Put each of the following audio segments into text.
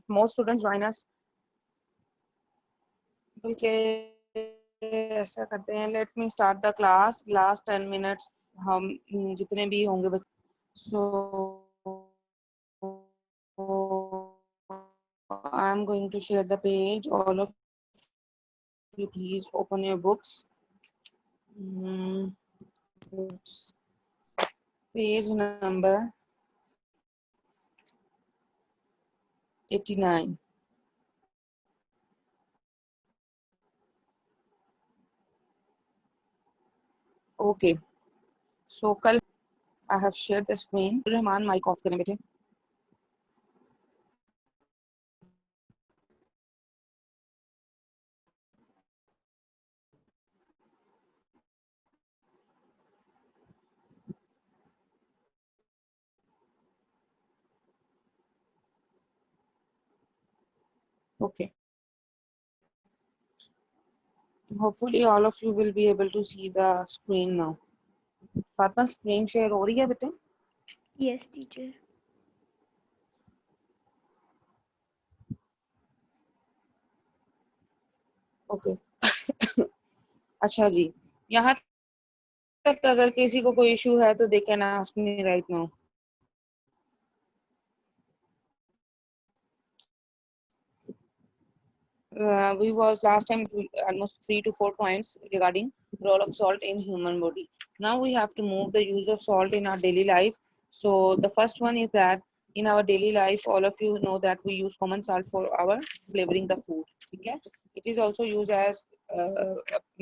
most students join us. बल्कि ऐसा करते हैं, let me start the class. Last 10 minutes हम जितने भी होंगे so I am going to share the page. All of you please open your books. Page number 89. Okay, so कल I have shared the screen. Rahman mic off करें बेटे. Okay. Hopefully all of you will be able to see the screen now. Fatima screen share हो रही है बेटे? Yes, teacher. Okay. अच्छा जी, यहाँ तक अगर किसी को कोई इशू है तो they can ask me right now. We was last time almost 3 to 4 points regarding role of salt in human body. Now we have to move the use of salt in our daily life. So the first one is that in our daily life, all of you know that we use common salt for our flavoring the food. Okay? It is also used as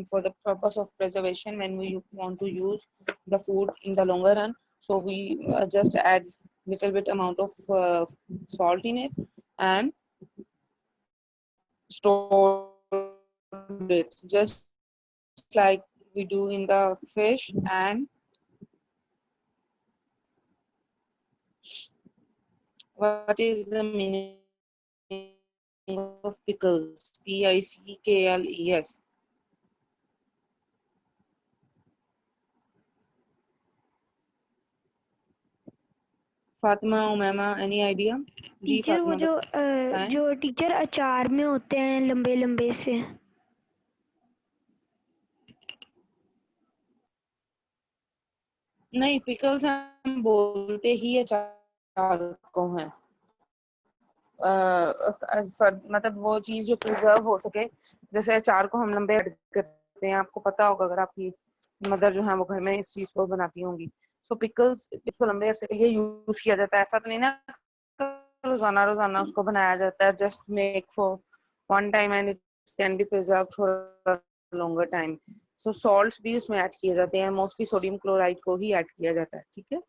for the purpose of preservation when we want to use the food in the longer run. So we just add little bit amount of salt in it and store it just like we do in the fish. And what is the meaning of pickles? Pickles. फातिमा उमैमा any idea? जी teacher वो फातिमा जो teacher अचार में होते हैं लंबे लंबे से. नहीं, पिकल्स हम बोलते ही अचार को हैं. मतलब वो चीज जो प्रिजर्व हो सके, जैसे अचार को हम लंबे करते हैं. आपको पता होगा अगर आपकी मदर जो है वो घर में इस चीज को बनाती होंगी. सो पिकल्स इसको लंबे अरसे के लिए यूज किया जाता है. ऐसा तो नहीं ना रोजाना रोजाना उसको बनाया जाता है. Just make for one time and it can be preserve for longer time. So salts भी उसमें ऐड किए जाते हैं. मोस्टली सोडियम क्लोराइड को ही ऐड किया जाता है. ठीक है.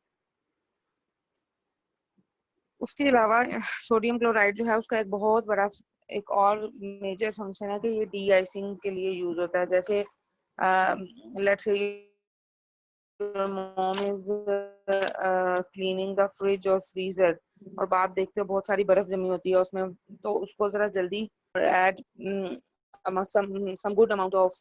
उसके अलावा सोडियम क्लोराइड जो है उसका एक बहुत बड़ा एक और मेजर फंक्शन है कि ये डी आइसिंग के लिए यूज होता है. जैसे let's say mom is cleaning the fridge और फ्रीजर और बाप देखते हो बहुत सारी बर्फ जमी होती है उसमें, तो उसको जरा जल्दी add some good amount of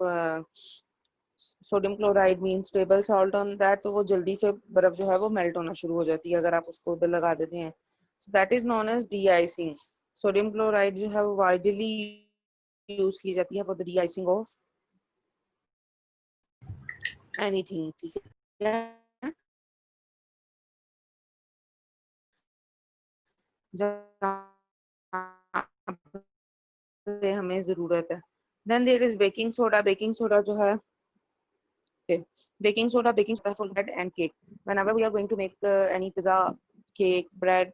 sodium chloride means stable salt on that, तो वो जल्दी से बर्फ जो है वो मेल्ट होना शुरू हो जाती है अगर आप उसको उधर लगा देते हैं. So that is known as de-icing. Sodium chloride जो है वो widely यूज की जाती है for the de-icing of anything. ठीक है. हमें जरूरत है. Then there is baking soda. Baking soda जो है baking soda for bread and cake. Whenever we are going to make any pizza, cake, bread,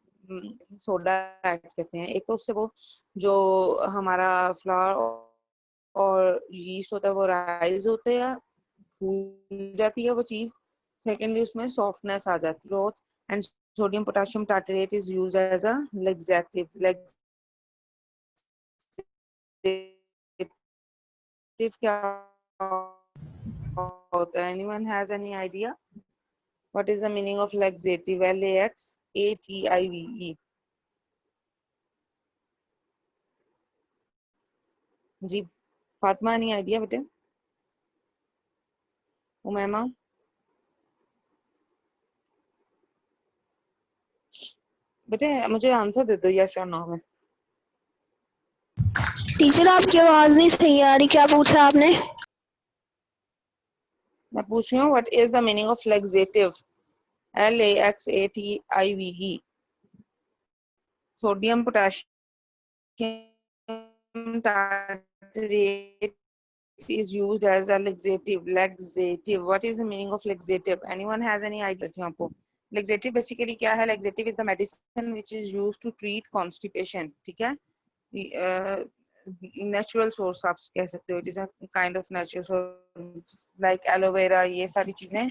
soda add करते हैं. एक तो उससे वो जो हमारा फ्लावर और यीस्ट होता है वो राइज होते हैं, फूल जाती है वो चीज. सेकेंडली उसमें सॉफ्टनेस आ जाती है. Growth and sodium potassium tartrate is used as a laxative. क्या होता है? Anyone has any idea? What is the meaning of laxative? Laxative. Ji Fatima any idea बेटे? उमैमा? बेटे मुझे आंसर दे दो यस और नो में। टीचर आपकी आवाज नहीं सही आ रही, क्या पूछा आपने? मैं पूछ रही हूँ what is the meaning of laxative, LAXATIVE, sodium potassium tartrate is used as a laxative. Laxative, what is the meaning of laxative? Anyone has any idea? आपको laxative basically क्या है? Laxative is the medicine which is used to treat constipation, ठीक है? Natural source आप कह सकते हो, it is a kind of natural source like aloe vera, ये सारी चीजें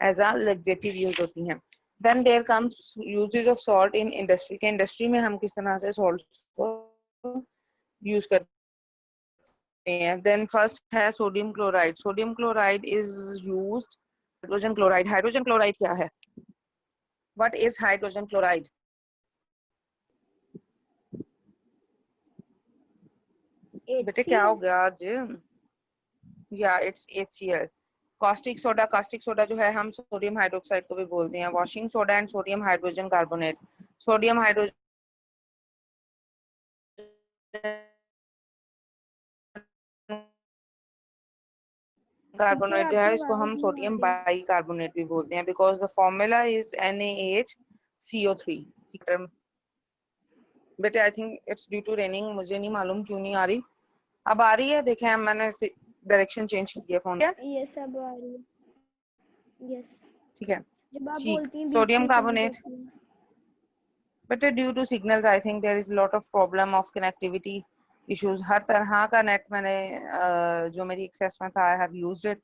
एज अ लग्जेटिव यूज होती हैं। Then there comes uses of salt in industry, के इंडस्ट्री में हम किस तरह से सॉल्ट को यूज करते हैं। देन फर्स्ट है sodium chloride, sodium chloride is used. Hydrogen chloride, hydrogen chloride क्या है? What is hydrogen chloride? बेटे क्या हो गया आज? या it's HCl। Caustic soda, caustic soda जो है हम सोडियम हाइड्रोक्साइड को भी बोलते हैं। Washing soda and sodium hydrogen carbonate, sodium hydrogen carbonate जो है इसको हम सोडियम बाइकार्बोनेट भी बोलते हैं because the formula is NaHCO3। बेटे I think it's due to raining, मुझे नहीं मालूम क्यों नहीं आ रही। अब आ रही है? देखें मैंने डायरेक्शन चेंज किया फोन। यस अब आ रही है। यस ठीक है, जब आप ठीक। बोलती हैं सोडियम बीच में चली कार्बोनेट, जाती है। but due to signals I think there is a lot of problem of connectivity issues। हर तरह का नेट मैंने जो मेरी एक्सेस में था I have used it।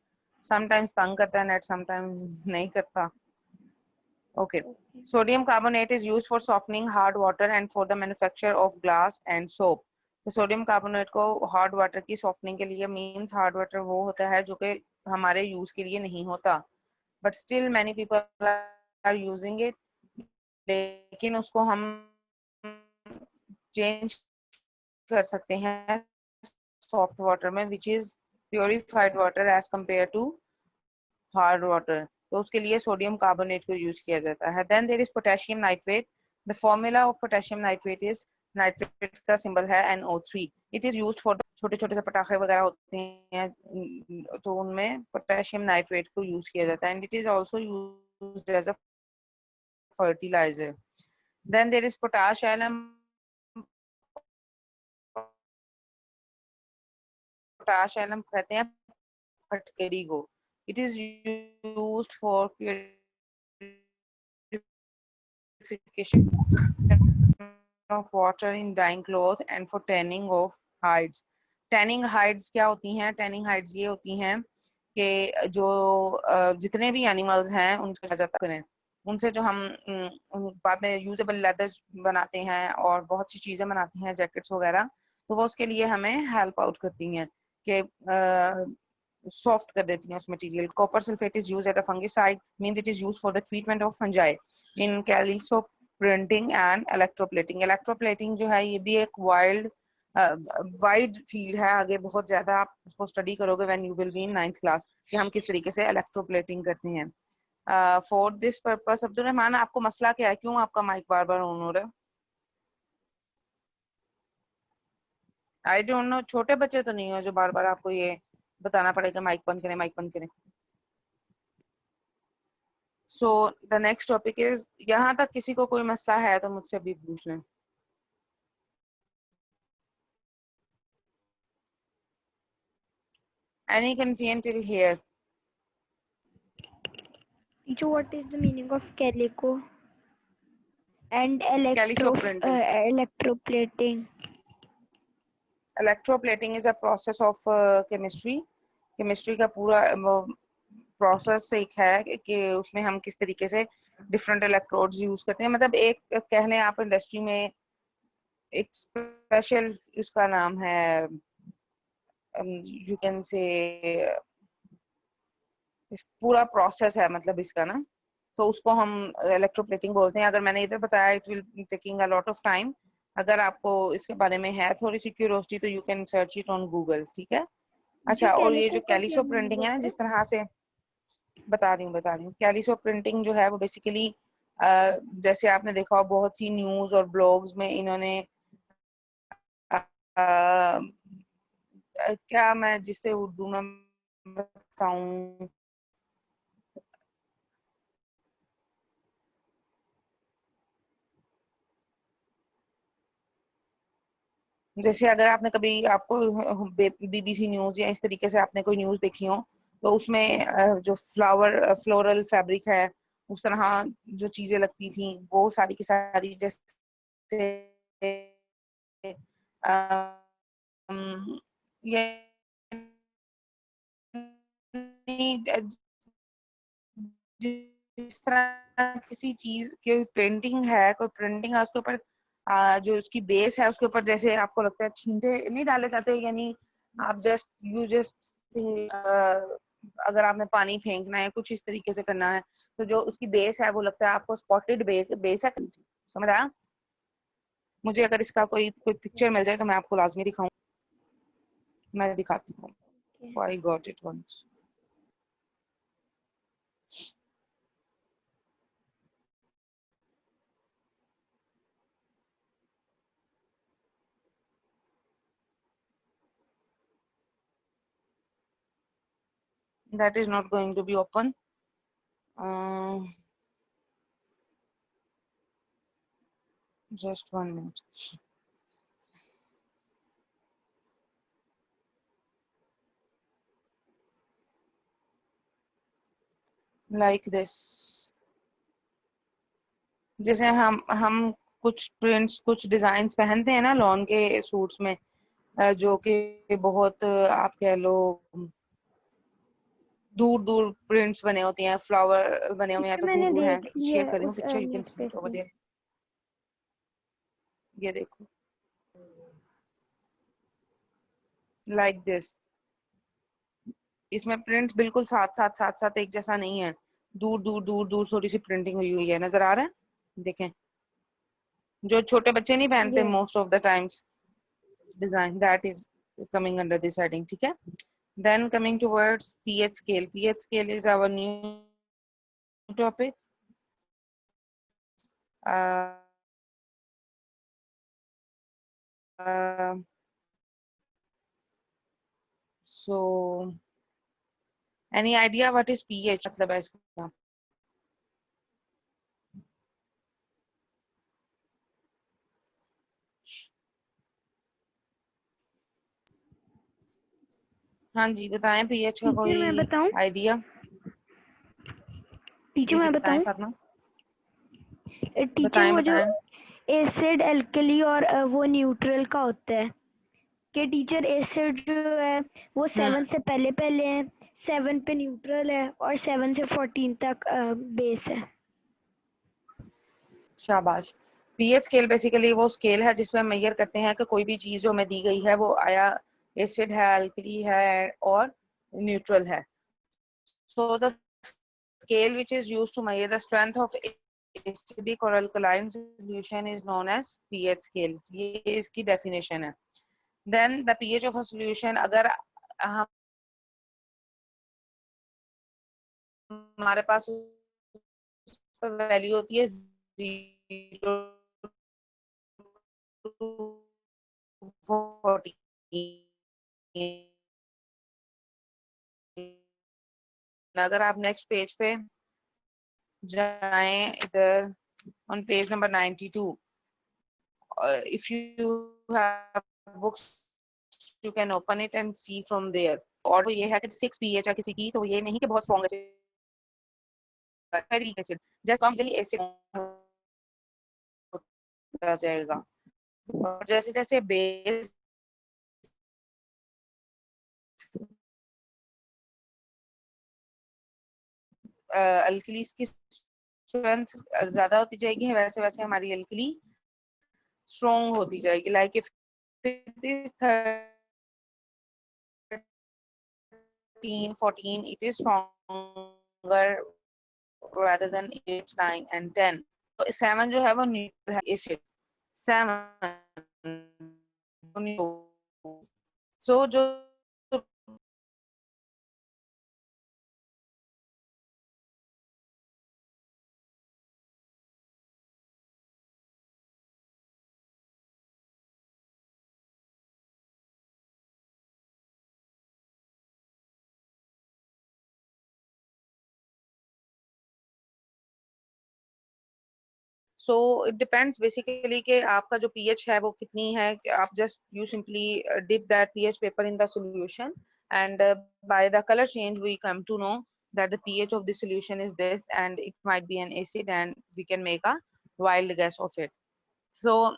sometimes तंग करता है नेट, sometimes नहीं करता। okay, sodium carbonate is used for softening hard water and for the manufacture of glass and soap। तो सोडियम कार्बोनेट को हार्ड वाटर की सॉफ्टनिंग के लिए, मींस हार्ड वाटर वो होता है जो कि हमारे यूज के लिए नहीं होता, but still many people are using it. लेकिन उसको हम चेंज कर सकते हैं सॉफ्ट वाटर में, which is purified water as compare to hard water. तो उसके लिए सोडियम कार्बोनेट को यूज किया जाता है। Then there is potassium nitrate, the formula of potassium nitrate is, nitrate का सिंबल है NO3। It is used for छोटे छोटे से पटाखे वगैरह होते हैं तो उनमें पोटेशियम नाइट्रेट को यूज किया जाता है and it is also used as a fertiliser. Then there is potash alum, potash alum कहते हैं फटकरी को। It is used for purification of water in dyeing cloth and for tanning of hides। Tanning hides क्या होती हैं? Tanning hides ये होती हैं कि जो जितने भी एनिमल्स हैं उनको जाता करें, उनसे जो हम बाद में यूजेबल लेदर बनाते हैं और बहुत सी चीजें बनाते हैं, जैकेट्स वगैरह, तो वो उसके लिए हमें हेल्प आउट करती हैं कि सॉफ्ट कर देती हैं उस material. Copper sulphate is used as a fungicide, means it is used for the treatment of fungi in calico printing and electroplating. Electroplating जो है ये भी एक वाइड फील्ड है, आगे बहुत ज्यादा आप उसको स्टडी करोगे when you will be in 9th class कि हम किस तरीके से इलेक्ट्रोप्लेटिंग करते हैं। For this purpose, Abdul Rahman आपको मसला क्या है? क्यों आपका माइक बार बार ऑन हो रहा है? आई डोंट नो, छोटे बच्चे तो नहीं हो जो बार बार आपको ये बताना पड़ेगा माइक बंद करें, माइक बंद करें। So the next topic is, यहाँ तक किसी को कोई मसला है तो मुझसे अभी पूछ लें। Any confusion till here? Teacher, what is the meaning of calico and Calico printing. electroplating? Electroplating is a process of chemistry। Chemistry का पूरा प्रोसेस एक है कि उसमें हम किस तरीके से डिफरेंट इलेक्ट्रोड्स यूज करते हैं। मतलब एक कह लें आप इंडस्ट्री में एक स्पेशल, उसका नाम है यू कैन से, इस पूरा प्रोसेस है मतलब इसका ना, तो उसको हम इलेक्ट्रोप्लेटिंग बोलते हैं। अगर मैंने इधर बताया it will taking a lot of time, अगर आपको इसके बारे में है थोड़ी सी क्यूरियोसिटी तो you can search it on Google, ठीक है। अच्छा, और ये जो कैलिसो प्रिंटिंग है ना, जिस तरह से बता रही हूँ कैलिसो प्रिंटिंग जो है वो बेसिकली जैसे आपने देखा हो बहुत सी न्यूज और ब्लॉग्स में इन्होंने अ, क्या मैं जिसे उर्दू में बताऊं, जैसे अगर आपने कभी आपको बीबीसी न्यूज या इस तरीके से आपने कोई न्यूज देखी हो, तो उसमें जो फ्लोरल फैब्रिक है, उस तरह जो चीजें लगती थी वो सारी की सारी, जैसे ये जिस तरह किसी चीज की पेंटिंग है, कोई प्रिंटिंग है, उसके ऊपर जो उसकी बेस है उसके ऊपर जैसे आपको लगता है छींटे नहीं डाले जाते, यानी आप जस्ट अगर आपने पानी फेंकना है, कुछ इस तरीके से करना है, तो जो उसकी बेस है वो लगता है आपको स्पॉटेड बेस है। समझ आया? मुझे अगर इसका कोई कोई पिक्चर मिल जाए तो मैं आपको लाजमी दिखाऊं। मैं दिखाती हूँ। I got it once. That is not going to be open. Just 1 minute. Like this. जैसे हम कुछ प्रिंट्स, कुछ डिजाइन्स पहनते हैं ना लॉन के सूट्स में, जो कि बहुत आप कह लो दूर दूर प्रिंट्स बने होते हैं, फ्लावर बने हुए हैं, टीचर तो दूर मैंने दूर हैं। देख लिया शेयर है कर रही हूँ उस picture, you can next see page it over में। देयर। ये देखो, लाइक दिस। इसमें प्रिंट्स बिल्कुल साथ साथ एक जैसा नहीं है, दूर दूर थोड़ी सी प्रिंटिंग हुई हुई है। नजर आ रहा है? देखें, जो छोटे बच्चे नहीं पहनते yes. Most of the times, design that is coming under this heading. ठीक है, then coming towards pH scale. pH scale is our new topic. uh, uh, so any idea what is pH मतलब है इसका? हाँ जी, बताएं pH का teacher मैं कोई बताऊं? आइडिया? टीचर जी जी मैं बताएं बताऊं? फातिमा, टीचर बताएं वो जो बताएं। एसिड, एल्कली और वो न्यूट्रल का होता है कि टीचर एसिड जो है वो 7 से पहले पहले है, 7 पे न्यूट्रल है और 7 से 14 तक बेस है। शाबाश। पीएच स्केल बेसिकली वो स्केल है जिसमें मेजर करते हैं कि कोई भी चीज जो हमें दी गई है वो आया एसिड है, अल्कली है और न्यूट्रल है। So the scale which is used to measure the strength of acidic or alkaline solution is known as pH scale. ये इसकी definition है। Then the pH of a solution, अगर हमारे पास वैल्यू होती है 0 to 40, अगर आप नेक्स्ट पेज पे जाएं इधर on page number 92, if you have books you can open it and see from there. और वो ये है कि 6 pH है किसी की, तो ये नहीं कि बहुत स्ट्रॉन्ग एसिड, जस्ट कॉम्प्लेटली एसिड होता जाएगा। और जैसे जैसे बेस अल्कलीज की स्ट्रेंथ ज्यादा होती जाएगी, वैसे वैसे हमारी अल्कली स्ट्रॉन्ग होती जाएगी। Like if it is 13, 14, it is stronger rather than 8, 9 and 10. तो 7 जो है वो न्यूट्रल है, एसिड 7। सो जो So it depends basically कि आपका जो pH है वो कितनी है, आप just you simply dip that pH paper in the solution, and by the color change we come to know that the pH of the solution is this, and it might be an acid, and we can make a wild guess of it. So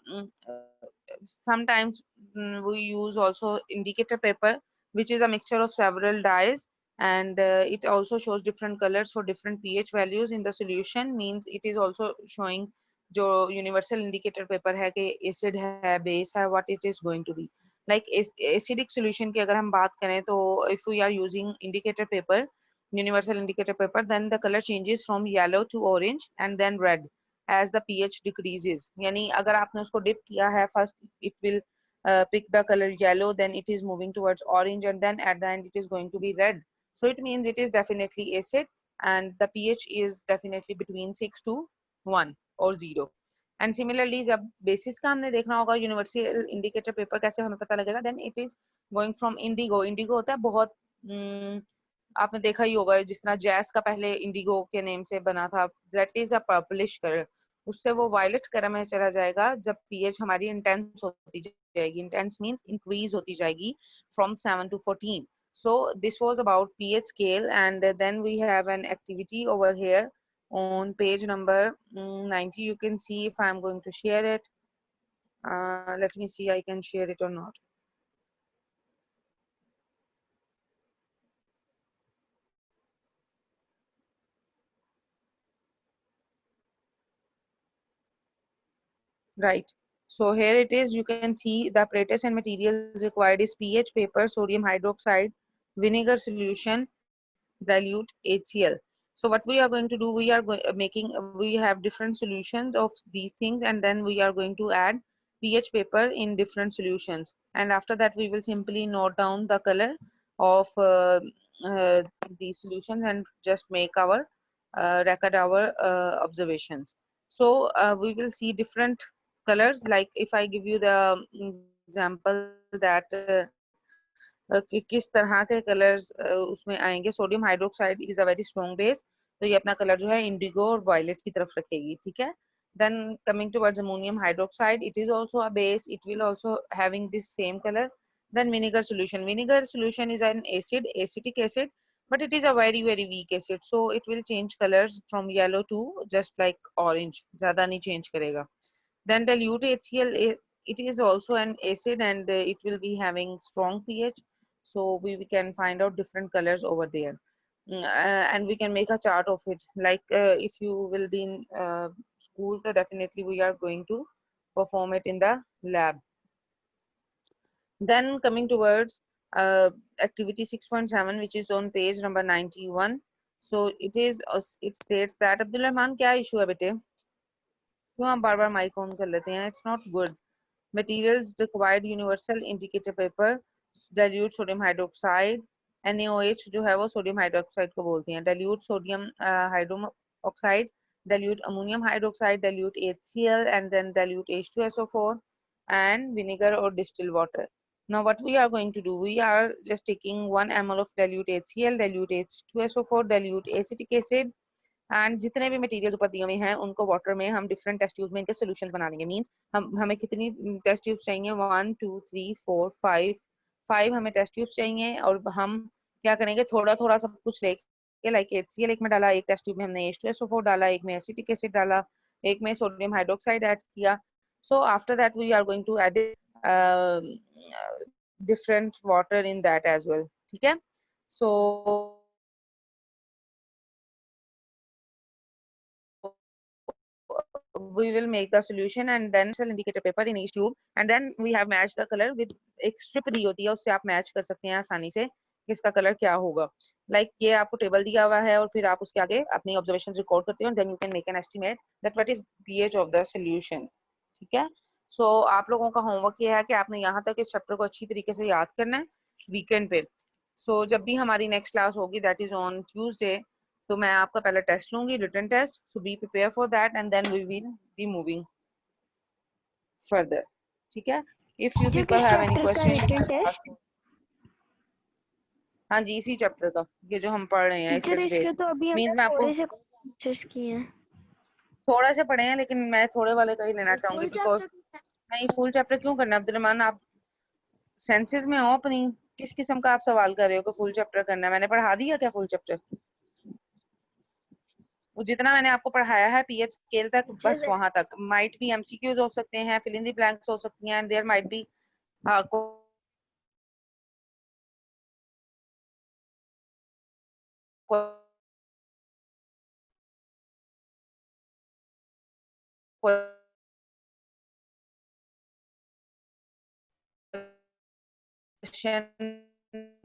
sometimes we use also indicator paper, which is a mixture of several dyes, and it also shows different colors for different pH values in the solution. Means it is also showing जो universal indicator paper है कि acid है, base है, what it is going to be. Like acidic solution की अगर हम बात करें तो if we are using indicator paper, universal indicator paper, then the color changes from yellow to orange and then red as the pH decreases. यानी अगर आपने उसको dip किया है, first it will pick the color yellow, then it is moving towards orange, and then at the end it is going to be red. So it means it is definitely acid, and the pH is definitely between 6 to 1 or 0. And similarly जब basis का हमने देखना होगा universal indicator paper कैसे हमें पता लगेगा, then it is going from indigo. Indigo होता है बहुत आपने देखा ही होगा, जिस तरह जैस का पहले इंडिगो के नेम से बना था, that is a purplish colour, उससे वो वायलेट कलर में चला जाएगा जब पीएच हमारी इंटेंस होती जाएगी. इंटेंस मींस इंक्रीज होती जाएगी from 7 to 14. So this was about pH scale, and then we have an activity over here on page number 90. You can see if I'm going to share it. Let me see, I can share it or not. Right. So here it is. You can see the apparatus and materials required is pH paper, sodium hydroxide, vinegar solution, dilute HCl. So what we are going to do, we are we have different solutions of these things, and then we are going to add pH paper in different solutions. And after that, we will simply note down the color of these solutions and just make our record our observations. So we will see different colors. Like if I give you the example that कि किस तरह के colours उसमें आएंगे. Sodium hydroxide is a very strong base, तो ये अपना colour जो है इंडिगो और वायलेट की तरफ रखेगी. ठीक है. Then coming towards ammonium hydroxide, it is also a base, it will also having this same color. Then vinegar solution, vinegar solution is an acid, acidic acid, but it is a very very weak acid, so it will change colors from yellow to just like orange, ज़्यादा नहीं change करेगा. Then dilute HCl, it is also an acid, and it will be having strong pH, so we can find out different colors over there. And we can make a chart of it. Like if you will be in school, so definitely we are going to perform it in the lab. Then coming towards activity 6.7, which is on page number 91. So it is it states that Abdul Rahman, क्या issue है बेटे? क्यों आप बार बार mic on कर लेते हैं? It's not good. Materials required universal indicator paper, dilute sodium hydroxide, NaOH जो है वो सोडियम हाइड्रोक्साइड को बोलती हैं, dilute sodium hydroxide, dilute ammonium hydroxide, dilute HCl, and then dilute H2SO4 and vinegar or distilled water. Now what we are going to do, we are just taking 1 ml of dilute HCl, dilute H2SO4, dilute acetic acid, and जितने भी material ऊपर दिए हुए हैं उनको water में हम different test tubes में इनके सॉल्यूशंस बना लेंगे. मींस हमें कितनी टेस्ट ट्यूब्स चाहिए? 1 2 3 4 5 हमें टेस्ट ट्यूब्स चाहिए, और हम क्या करेंगे, थोड़ा थोड़ा सब कुछ लेके, लाइक HCl एक में डाला, एक टेस्ट ट्यूब में हमने H2SO4 डाला, एक में एसिटिक एसिड डाला, एक में सोडियम हाइड्रोक्साइड ऐड किया. So after that we are going to add different water in that as well. ठीक है. सो we will make the solution and then shall indicator paper in each tube, and then we have matched the color with एक strip दी होती है, उससे आप match कर सकते हैं आसानी से कि इसका कलर क्या होगा. लाइक ये आपको टेबल दिया हुआ है और फिर आप उसके आगे अपनी ऑब्जर्वेशन रिकॉर्ड करते हो, then you can make an estimate that what is pH of the solution. ठीक है. सो आप लोगों का होमवर्क ये है कि आपने यहाँ तक इस चैप्टर को अच्छी तरीके से याद करना है वीकेंड पे. सो जब भी हमारी नेक्स्ट क्लास होगी दैट इज ऑन ट्यूसडे, तो मैं आपका पहला टेस्ट लूंगी, written test. So be prepare for that and then we will be moving further. ठीक है. इफ यू टीचर पीपल किस हैव एनी चैप्टर का रिटन क्वेश्चन. टेस्ट? हाँ जी, इसी चैप्टर का, ये जो हम पढ़ रहे हैं टीचर एसिड्स इसके बेस. तो अभी हमने मींस मैं आपको थोड़े से आंसर्स किए हैं. थोड़ा से पढ़े हैं, लेकिन मैं थोड़े वाले का ही लेना चाहूंगी, बिकॉज नहीं, फुल चैप्टर क्यों करना है अब्दुलरहमान? आप सेंसेस में हो अपनी? किस किस्म का आप सवाल कर रहे हो कि फुल चैप्टर करना है? मैंने पढ़ा दिया क्या फुल चैप्टर? वो जितना मैंने आपको पढ़ाया है पीएच स्केल तक, बस वहां तक। माइट भी एमसीक्यूज हो सकते हैं, फिल इन द ब्लैंक्स हो सकती हैं, and there might be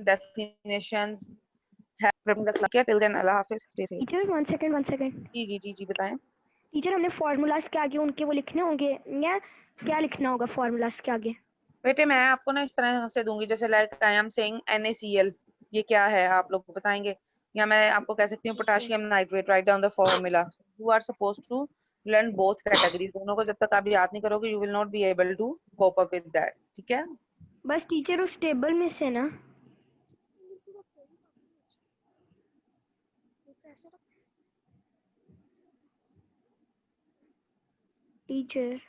definitions till then अल्लाह हाफिज, stay safe। Teacher 1 second. जी बताएं। टीचर हमने फार्मूलाज के आगे उनके वो लिखने होंगे या क्या लिखना होगा फार्मूलाज के आगे? बेटे मैं आपको ना इस तरह से दूंगी, जैसे like I am saying NaCl, ये क्या है आप लोग बताएंगे? या मैं आपको कह सकती हूँ potassium nitrate, right down the formula. You are suppose to learn both categories, दोनों को जब तक आप याद नहीं करोगे you will not be able to cope up with that, ठीक है? बस टीचर उस टेबल में से ना। टीचर